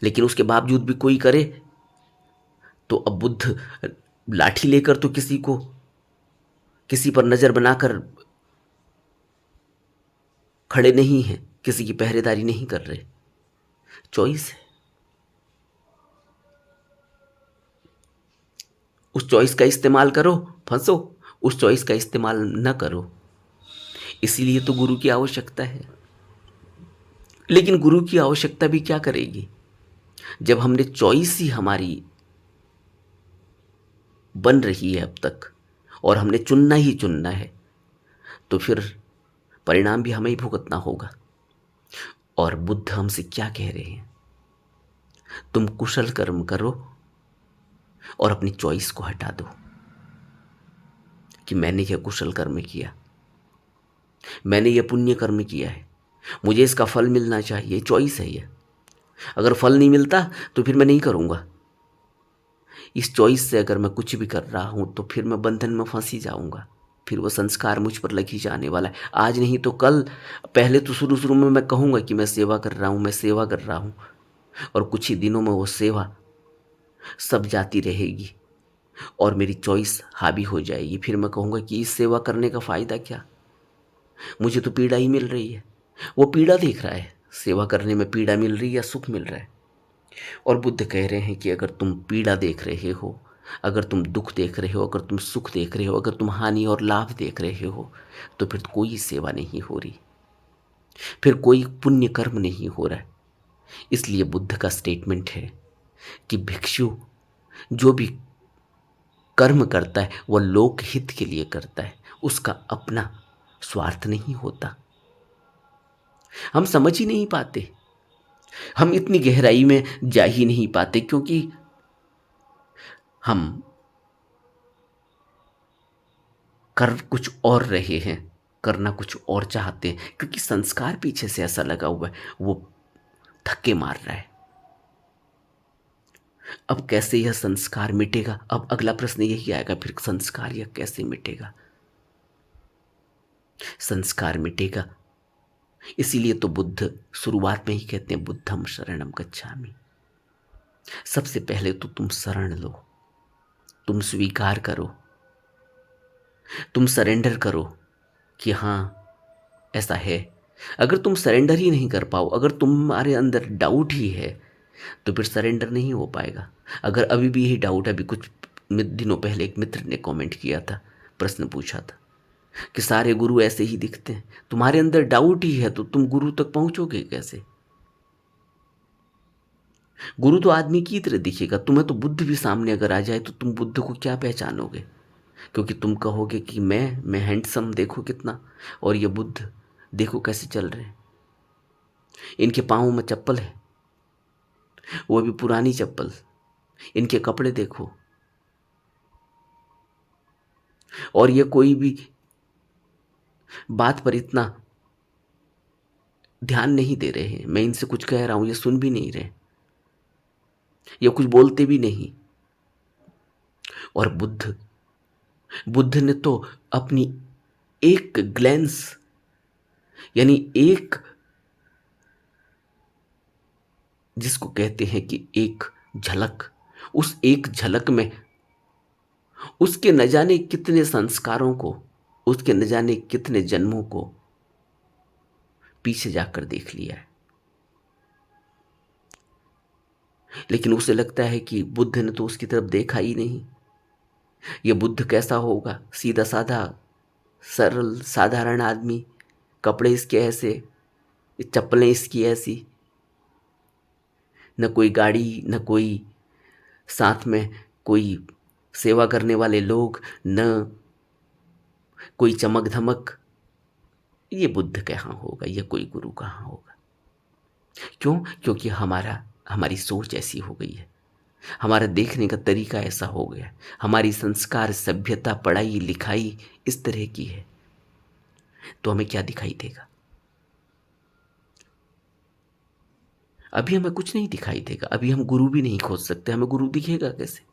[SPEAKER 1] लेकिन उसके बावजूद भी कोई करे तो अब बुद्ध लाठी लेकर तो किसी पर नजर बनाकर खड़े नहीं हैं, किसी की पहरेदारी नहीं कर रहे। चॉइस है, उस चॉइस का इस्तेमाल करो, फंसो, उस चॉइस का इस्तेमाल न करो। इसीलिए तो गुरु की आवश्यकता है। लेकिन गुरु की आवश्यकता भी क्या करेगी जब हमने चॉइस ही हमारी बन रही है अब तक, और हमने चुनना ही चुनना है, तो फिर परिणाम भी हमें ही भुगतना होगा। और बुद्ध हमसे क्या कह रहे हैं? तुम कुशल कर्म करो और अपनी चॉइस को हटा दो कि मैंने यह कुशल कर्म किया, मैंने यह पुण्य कर्म किया है, मुझे इसका फल मिलना चाहिए। चॉइस है यह। अगर फल नहीं मिलता तो फिर मैं नहीं करूँगा। इस चॉइस से अगर मैं कुछ भी कर रहा हूँ तो फिर मैं बंधन में फंस ही जाऊँगा। फिर वो संस्कार मुझ पर लग ही जाने वाला है, आज नहीं तो कल। पहले तो शुरू शुरू में मैं कहूँगा कि मैं सेवा कर रहा हूँ, मैं सेवा कर रहा हूँ, और कुछ ही दिनों में वो सेवा सब जाती रहेगी और मेरी चॉइस हावी हो जाएगी। फिर मैं कहूँगा कि इस सेवा करने का फ़ायदा क्या, मुझे तो पीड़ा ही मिल रही है। वो पीड़ा देख रहा है, सेवा करने में पीड़ा मिल रही है या सुख मिल रहा है। और बुद्ध कह रहे हैं कि अगर तुम पीड़ा देख रहे हो, अगर तुम दुख देख रहे हो, अगर तुम सुख देख रहे हो, अगर तुम हानि और लाभ देख रहे हो, तो फिर कोई सेवा नहीं हो रही, फिर कोई पुण्य कर्म नहीं हो रहा है। इसलिए बुद्ध का स्टेटमेंट है कि भिक्षु जो भी कर्म करता है वह लोक हित के लिए करता है, उसका अपना स्वार्थ नहीं होता। हम समझ ही नहीं पाते, हम इतनी गहराई में जा ही नहीं पाते, क्योंकि हम कर कुछ और रहे हैं, करना कुछ और चाहते हैं, क्योंकि संस्कार पीछे से ऐसा लगा हुआ है, वो धक्के मार रहा है। अब कैसे यह संस्कार मिटेगा? अब अगला प्रश्न यही आएगा, फिर संस्कार यह कैसे मिटेगा? संस्कार मिटेगा इसीलिए तो बुद्ध शुरुआत में ही कहते हैं बुद्धम शरणम गच्छामि। सबसे पहले तो तुम शरण लो, तुम स्वीकार करो, तुम सरेंडर करो कि हाँ ऐसा है। अगर तुम सरेंडर ही नहीं कर पाओ, अगर तुम्हारे अंदर डाउट ही है, तो फिर सरेंडर नहीं हो पाएगा। अगर अभी भी यही डाउट है, अभी कुछ दिनों पहले एक मित्र ने कमेंट किया था, प्रश्न पूछा था कि सारे गुरु ऐसे ही दिखते हैं, तुम्हारे अंदर डाउट ही है तो तुम गुरु तक पहुंचोगे कैसे? गुरु तो आदमी की तरह दिखेगा, तुम्हें तो बुद्ध भी सामने अगर आ जाए तो तुम बुद्ध को क्या पहचानोगे? क्योंकि तुम कहोगे कि मैं हैंडसम, देखो कितना, और ये बुद्ध देखो कैसे चल रहे हैं, इनके पाँव में चप्पल है, वो भी पुरानी चप्पल, इनके कपड़े देखो, और ये कोई भी बात पर इतना ध्यान नहीं दे रहे हैं। मैं इनसे कुछ कह रहा हूं, ये सुन भी नहीं रहे, ये कुछ बोलते भी नहीं। और बुद्ध ने तो अपनी एक ग्लैंस, यानी एक, जिसको कहते हैं कि एक झलक, उस एक झलक में उसके न जाने कितने संस्कारों को, उसके न जाने कितने जन्मों को पीछे जाकर देख लिया है। लेकिन उसे लगता है कि बुद्ध ने तो उसकी तरफ देखा ही नहीं। यह बुद्ध कैसा होगा? सीधा साधा, सरल, साधारण आदमी, कपड़े इसके ऐसे, चप्पलें इसकी ऐसी, न कोई गाड़ी, न कोई साथ में कोई सेवा करने वाले लोग, न कोई चमक धमक। ये बुद्ध कहाँ होगा, ये कोई गुरु कहाँ होगा? क्यों? क्योंकि हमारी सोच ऐसी हो गई है, हमारा देखने का तरीका ऐसा हो गया, हमारी संस्कार, सभ्यता, पढ़ाई लिखाई इस तरह की है, तो हमें क्या दिखाई देगा? अभी हमें कुछ नहीं दिखाई देगा, अभी हम गुरु भी नहीं खोज सकते, हमें गुरु दिखेगा कैसे?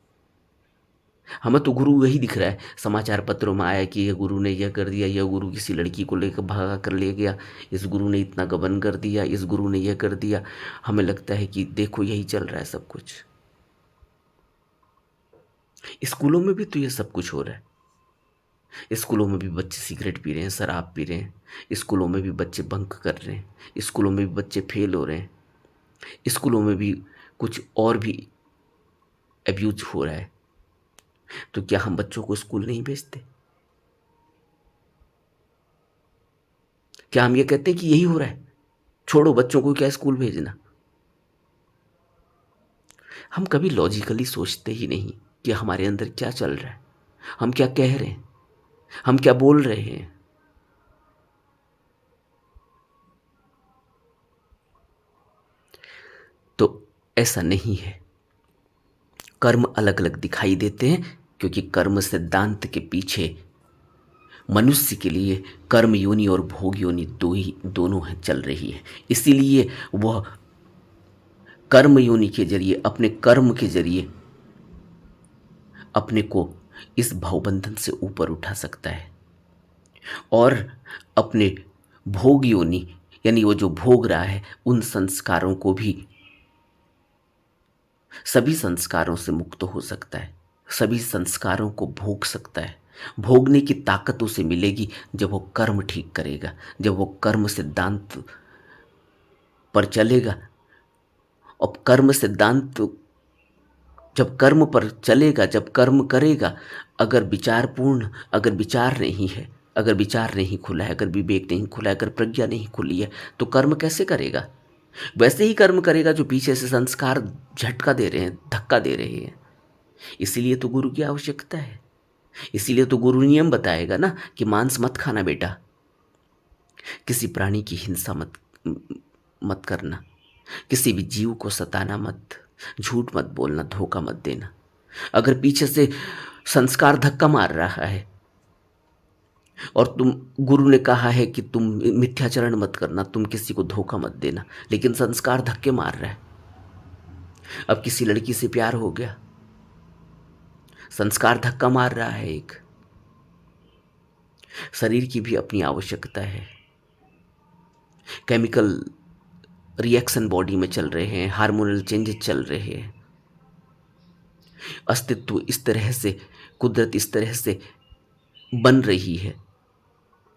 [SPEAKER 1] हमें तो गुरु वही दिख रहा है, समाचार पत्रों में आया कि यह गुरु ने यह कर दिया, यह गुरु किसी लड़की को लेकर भागा कर ले गया, इस गुरु ने इतना गबन कर दिया, इस गुरु ने यह कर दिया। हमें लगता है कि देखो यही चल रहा है सब कुछ। स्कूलों में भी तो ये सब कुछ हो रहा है। स्कूलों में भी बच्चे सिगरेट पी रहे हैं, शराब पी रहे हैं, स्कूलों में भी बच्चे बंक कर रहे हैं, स्कूलों में भी बच्चे फेल हो रहे हैं, स्कूलों में भी कुछ और भी अब्यूज हो रहा है। तो क्या हम बच्चों को स्कूल नहीं भेजते? क्या हम ये कहते हैं कि यही हो रहा है, छोड़ो बच्चों को क्या स्कूल भेजना? हम कभी लॉजिकली सोचते ही नहीं कि हमारे अंदर क्या चल रहा है, हम क्या कह रहे हैं, हम क्या बोल रहे हैं। तो ऐसा नहीं है। कर्म अलग अलग दिखाई देते हैं, क्योंकि कर्म सिद्धांत के पीछे मनुष्य के लिए कर्म योनि और भोग योनि दोनों हैं, चल रही है। इसीलिए वह कर्म योनि के जरिए, अपने कर्म के जरिए अपने को इस भवबंधन से ऊपर उठा सकता है और अपने भोग योनि यानी वो जो भोग रहा है उन संस्कारों को भी, सभी संस्कारों से मुक्त हो सकता है, सभी संस्कारों को भोग सकता है। भोगने की ताकत उसे मिलेगी जब वो कर्म ठीक करेगा, जब वो कर्म सिद्धांत पर चलेगा। और कर्म सिद्धांत जब कर्म पर चलेगा, जब कर्म करेगा, अगर विचारपूर्ण, अगर विचार नहीं है, अगर विचार नहीं खुला है, अगर विवेक नहीं खुला है, अगर प्रज्ञा नहीं खुली है, तो कर्म कैसे करेगा? वैसे ही कर्म करेगा जो पीछे से संस्कार झटका दे रहे हैं, धक्का दे रहे हैं। इसीलिए तो गुरु की आवश्यकता है। इसीलिए तो गुरु नियम बताएगा ना कि मांस मत खाना बेटा, किसी प्राणी की हिंसा मत करना, किसी भी जीव को सताना मत, झूठ मत बोलना, धोखा मत देना। अगर पीछे से संस्कार धक्का मार रहा है और तुम, गुरु ने कहा है कि तुम मिथ्याचरण मत करना, तुम किसी को धोखा मत देना, लेकिन संस्कार धक्के मार रहा है। अब किसी लड़की से प्यार हो गया, संस्कार धक्का मार रहा है। एक शरीर की भी अपनी आवश्यकता है, केमिकल रिएक्शन बॉडी में चल रहे हैं, हार्मोनल चेंजेस चल रहे हैं। अस्तित्व इस तरह से, कुदरत इस तरह से बन रही है,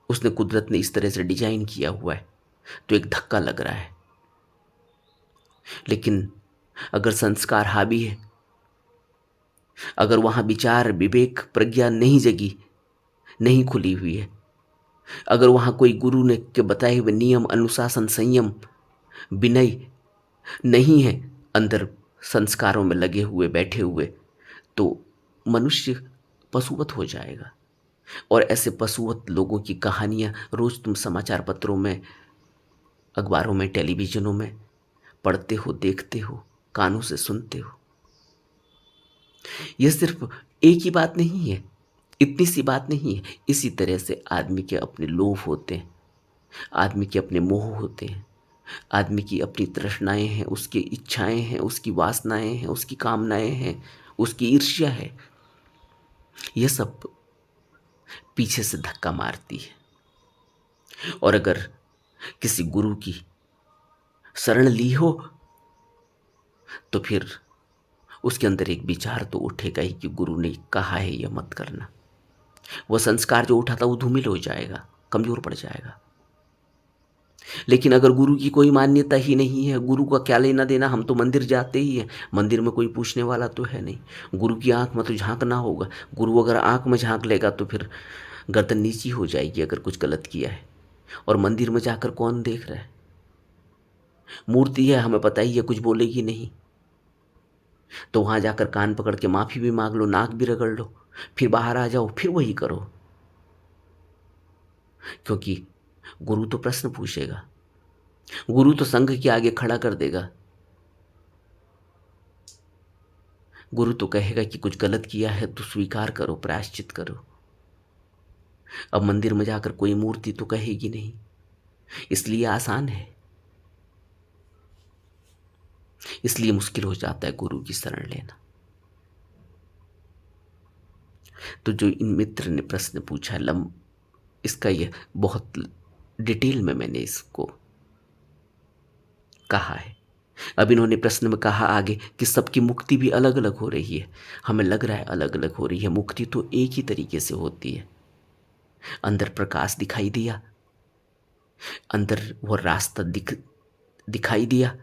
[SPEAKER 1] उसने, कुदरत ने इस तरह से डिजाइन किया हुआ है, तो एक धक्का लग रहा है। लेकिन अगर संस्कार हावी है, अगर वहां विचार, विवेक, प्रज्ञा नहीं जगी, नहीं खुली हुई है, अगर वहां कोई गुरु ने के बताए हुए नियम, अनुशासन, संयम, विनय नहीं है, अंदर संस्कारों में लगे हुए, बैठे हुए, तो मनुष्य पशुवत हो जाएगा। और ऐसे पशुवत लोगों की कहानियां रोज तुम समाचार पत्रों में, अखबारों में, टेलीविजनों में पढ़ते हो, देखते हो, कानों से सुनते हो। यह सिर्फ एक ही बात नहीं है, इतनी सी बात नहीं है। इसी तरह से आदमी के अपने लोभ होते हैं, आदमी के अपने मोह होते हैं, आदमी की अपनी तृष्णाएं हैं, उसकी इच्छाएं हैं, उसकी वासनाएं हैं, उसकी कामनाएं हैं, उसकी ईर्ष्या है। यह सब पीछे से धक्का मारती है। और अगर किसी गुरु की शरण ली हो तो फिर उसके अंदर एक विचार तो उठेगा ही कि गुरु ने कहा है यह मत करना। वह संस्कार जो उठा था वो धूमिल हो जाएगा, कमजोर पड़ जाएगा। लेकिन अगर गुरु की कोई मान्यता ही नहीं है, गुरु का क्या लेना देना, हम तो मंदिर जाते ही हैं, मंदिर में कोई पूछने वाला तो है नहीं, गुरु की आंख में तो झांकना होगा। गुरु अगर आंख में झांक लेगा तो फिर गर्दन नीची हो जाएगी अगर कुछ गलत किया है। और मंदिर में जाकर कौन देख रहा है? मूर्ति है, हमें पता ही है कुछ बोलेगी नहीं, तो वहां जाकर कान पकड़ के माफी भी मांग लो, नाक भी रगड़ लो, फिर बाहर आ जाओ, फिर वही करो। क्योंकि गुरु तो प्रश्न पूछेगा, गुरु तो संघ के आगे खड़ा कर देगा। गुरु तो कहेगा कि कुछ गलत किया है तो स्वीकार करो, प्रायश्चित करो। अब मंदिर में जाकर कोई मूर्ति तो कहेगी नहीं, इसलिए आसान है, इसलिए मुश्किल हो जाता है गुरु की शरण लेना। तो जो इन मित्र ने प्रश्न पूछा है, इसका यह बहुत डिटेल में मैंने इसको कहा है। अब इन्होंने प्रश्न में कहा आगे कि सबकी मुक्ति भी अलग अलग हो रही है। हमें लग रहा है अलग अलग हो रही है, मुक्ति तो एक ही तरीके से होती है। अंदर प्रकाश दिखाई दिया, अंदर वो रास्ता दिखाई दिया,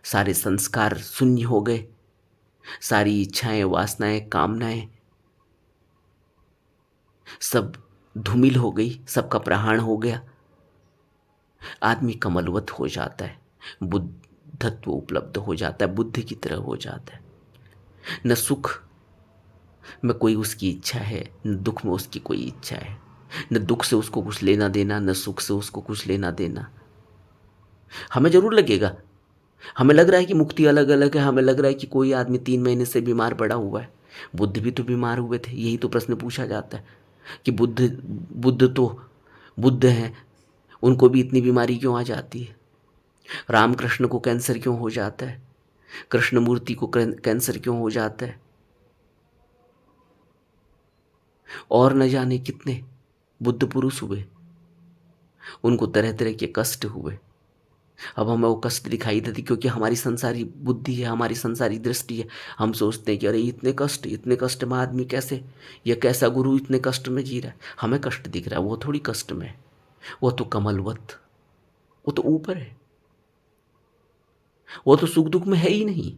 [SPEAKER 1] सारे संस्कार शून्य हो गए, सारी इच्छाएं, वासनाएं, कामनाएं सब धूमिल हो गई, सबका प्रहाण हो गया। आदमी कमलवत हो जाता है, बुद्धत्व उपलब्ध हो जाता है, बुद्ध की तरह हो जाता है। न सुख में कोई उसकी इच्छा है, न दुख में उसकी कोई इच्छा है, न दुख से उसको कुछ लेना देना, न सुख से उसको कुछ लेना देना। हमें जरूर लगेगा, हमें लग रहा है कि मुक्ति अलग अलग है, हमें लग रहा है कि कोई आदमी 3 महीने से बीमार पड़ा हुआ है। बुद्ध भी तो बीमार हुए थे, यही तो प्रश्न पूछा जाता है कि बुद्ध तो बुद्ध हैं, उनको भी इतनी बीमारी क्यों आ जाती है? रामकृष्ण को कैंसर क्यों हो जाता है? कृष्णमूर्ति को कैंसर क्यों हो जाता है, और न जाने कितने बुद्ध पुरुष हुए, उनको तरह तरह के कष्ट हुए। अब हमें वो कष्ट दिखाई देते क्योंकि हमारी संसारी बुद्धि है, हमारी संसारी दृष्टि है। हम सोचते हैं कि अरे इतने कष्ट में आदमी कैसे, यह कैसा गुरु इतने कष्ट में जी रहा है। हमें कष्ट दिख रहा है, वो थोड़ी कष्ट में है, वो तो कमलवत, वो तो ऊपर है, वो तो सुख दुख में है ही नहीं।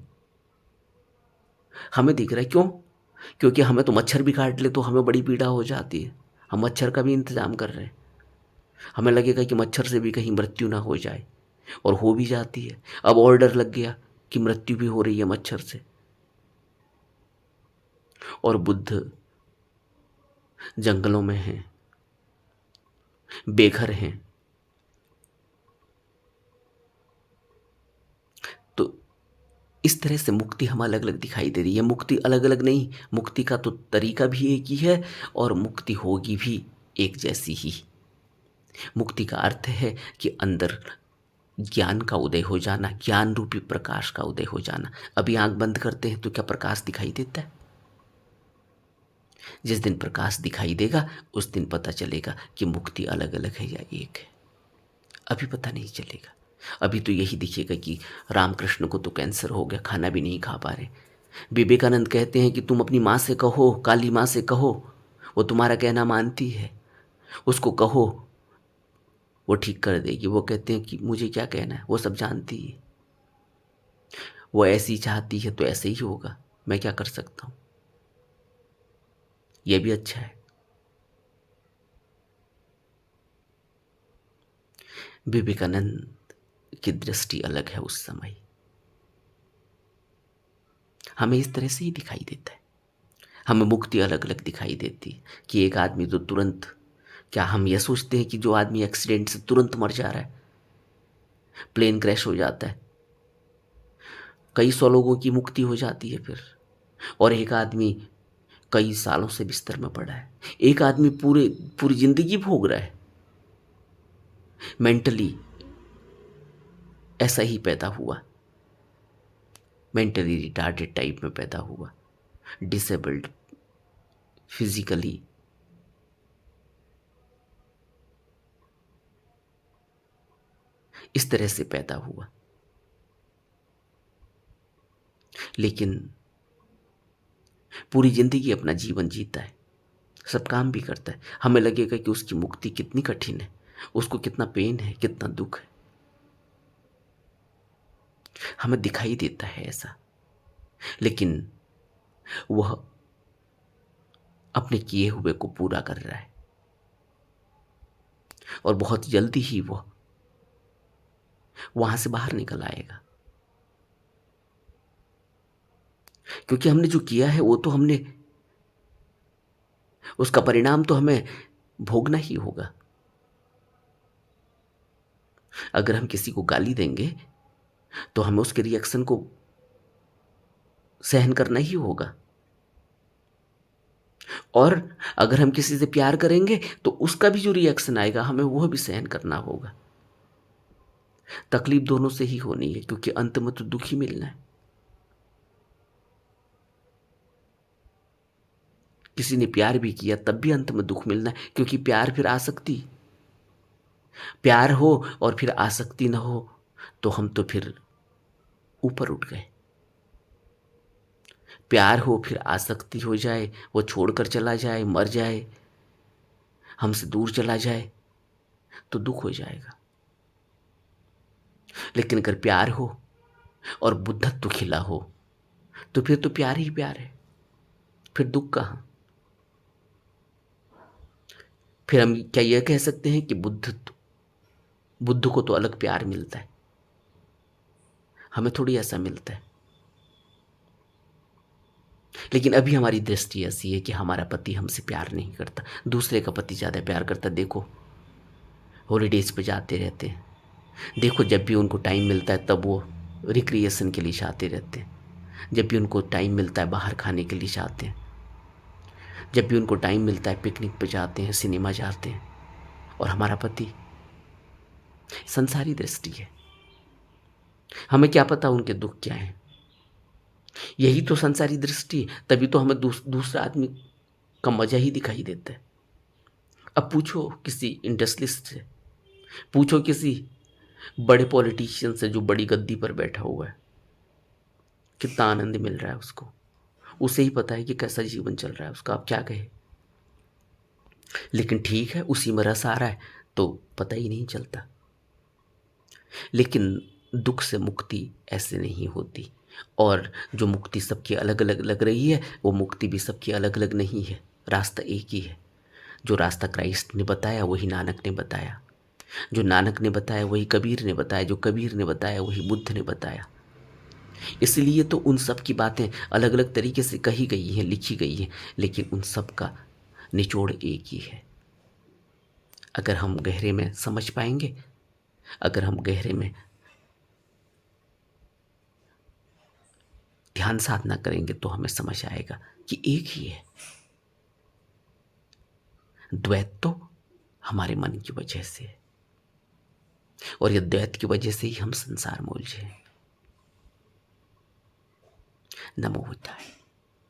[SPEAKER 1] हमें दिख रहा है क्यों? क्योंकि हमें तो मच्छर भी काट ले तो हमें बड़ी पीड़ा हो जाती है, हम मच्छर का भी इंतजाम कर रहे हैं। हमें लगेगा कि मच्छर से भी कहीं मृत्यु ना हो जाए, और हो भी जाती है। अब और डर लग गया कि मृत्यु भी हो रही है मच्छर से। और बुद्ध जंगलों में हैं, बेघर हैं। तो इस तरह से मुक्ति हमें अलग अलग दिखाई दे रही है। मुक्ति अलग अलग नहीं, मुक्ति का तो तरीका भी एक ही है, और मुक्ति होगी भी एक जैसी ही। मुक्ति का अर्थ है कि अंदर ज्ञान का उदय हो जाना, ज्ञान रूपी प्रकाश का उदय हो जाना। अभी आंख बंद करते हैं तो क्या प्रकाश दिखाई देता है? जिस दिन प्रकाश दिखाई देगा उस दिन पता चलेगा कि मुक्ति अलग अलग है या एक है। अभी पता नहीं चलेगा। अभी तो यही दिखेगा कि रामकृष्ण को तो कैंसर हो गया, खाना भी नहीं खा पा रहे। विवेकानंद कहते हैं कि तुम अपनी माँ से कहो, काली माँ से कहो, वो तुम्हारा कहना मानती है, उसको कहो, वो ठीक कर देगी। वो कहते हैं कि मुझे क्या कहना है, वो सब जानती है, वो ऐसी चाहती है तो ऐसे ही होगा, मैं क्या कर सकता हूँ। ये भी अच्छा है। विवेकानंद की दृष्टि अलग है उस समय। हमें इस तरह से ही दिखाई देता है। हमें मुक्ति अलग अलग दिखाई देती है कि एक आदमी तो तुरंत, क्या हम यह सोचते हैं कि जो आदमी एक्सीडेंट से तुरंत मर जा रहा है, प्लेन क्रैश हो जाता है, कई सौ लोगों की मुक्ति हो जाती है फिर, और एक आदमी कई सालों से बिस्तर में पड़ा है, एक आदमी पूरी जिंदगी भोग रहा है, मेंटली ऐसा ही पैदा हुआ, मेंटली रिटार्डेड टाइप में पैदा हुआ, डिसेबल्ड फिजिकली। इस तरह से पैदा हुआ, लेकिन पूरी जिंदगी अपना जीवन जीता है, सब काम भी करता है। हमें लगेगा कि उसकी मुक्ति कितनी कठिन है, उसको कितना पेन है, कितना दुख है। हमें दिखाई देता है ऐसा, लेकिन वह अपने किए हुए को पूरा कर रहा है, और बहुत जल्दी ही वह वहां से बाहर निकल आएगा। क्योंकि हमने जो किया है वो तो हमने, उसका परिणाम तो हमें भोगना ही होगा। अगर हम किसी को गाली देंगे तो हमें उसके रिएक्शन को सहन करना ही होगा, और अगर हम किसी से प्यार करेंगे तो उसका भी जो रिएक्शन आएगा हमें वह भी सहन करना होगा। तकलीफ दोनों से ही होनी है, क्योंकि अंत में तो दुख ही मिलना है। किसी ने प्यार भी किया तब भी अंत में दुख मिलना है, क्योंकि प्यार फिर आसक्ति, प्यार हो और फिर आसक्ति ना हो तो हम तो फिर ऊपर उठ गए। प्यार हो फिर आसक्ति हो जाए, वो छोड़कर चला जाए, मर जाए, हमसे दूर चला जाए, तो दुख हो जाएगा। लेकिन अगर प्यार हो और बुद्धत्व खिला हो तो फिर तो प्यार ही प्यार है, फिर दुख कहाँ। फिर हम क्या यह कह सकते हैं कि बुद्ध को तो अलग प्यार मिलता है, हमें थोड़ी ऐसा मिलता है। लेकिन अभी हमारी दृष्टि ऐसी है कि हमारा पति हमसे प्यार नहीं करता, दूसरे का पति ज़्यादा प्यार करता। देखो हॉलीडेज पे जाते रहते हैं, देखो जब भी उनको टाइम मिलता है तब वो रिक्रिएशन के लिए जाते रहते हैं, जब भी उनको टाइम मिलता है बाहर खाने के लिए जाते हैं, जब भी उनको टाइम मिलता है पिकनिक पे जाते हैं, सिनेमा जाते हैं। और हमारा पति, संसारी दृष्टि है, हमें क्या पता उनके दुख क्या हैं। यही तो संसारी दृष्टि है, तभी तो हमें दूसरा आदमी का मजा ही दिखाई देता है। अब पूछो किसी इंडस्ट्रियलिस्ट से, पूछो किसी बड़े पॉलिटिशियन से जो बड़ी गद्दी पर बैठा हुआ है, कितना आनंद मिल रहा है उसको, उसे ही पता है कि कैसा जीवन चल रहा है उसका, आप क्या कहे। लेकिन ठीक है, उसी में रस आ रहा है तो पता ही नहीं चलता। लेकिन दुख से मुक्ति ऐसे नहीं होती, और जो मुक्ति सबकी अलग अलग लग रही है, वो मुक्ति भी सबकी अलग अलग नहीं है, रास्ता एक ही है। जो रास्ता क्राइस्ट ने बताया वही नानक ने बताया, जो नानक ने बताया वही कबीर ने बताया, जो कबीर ने बताया वही बुद्ध ने बताया। इसलिए तो उन सब की बातें अलग अलग तरीके से कही गई हैं, लिखी गई हैं, लेकिन उन सब का निचोड़ एक ही है। अगर हम गहरे में समझ पाएंगे, अगर हम गहरे में ध्यान साधना करेंगे तो हमें समझ आएगा कि एक ही है। द्वैत तो हमारे मन की वजह से है, और ये द्वैत की वजह से ही हम संसार में उलझे हैं। नमो बुद्धाय।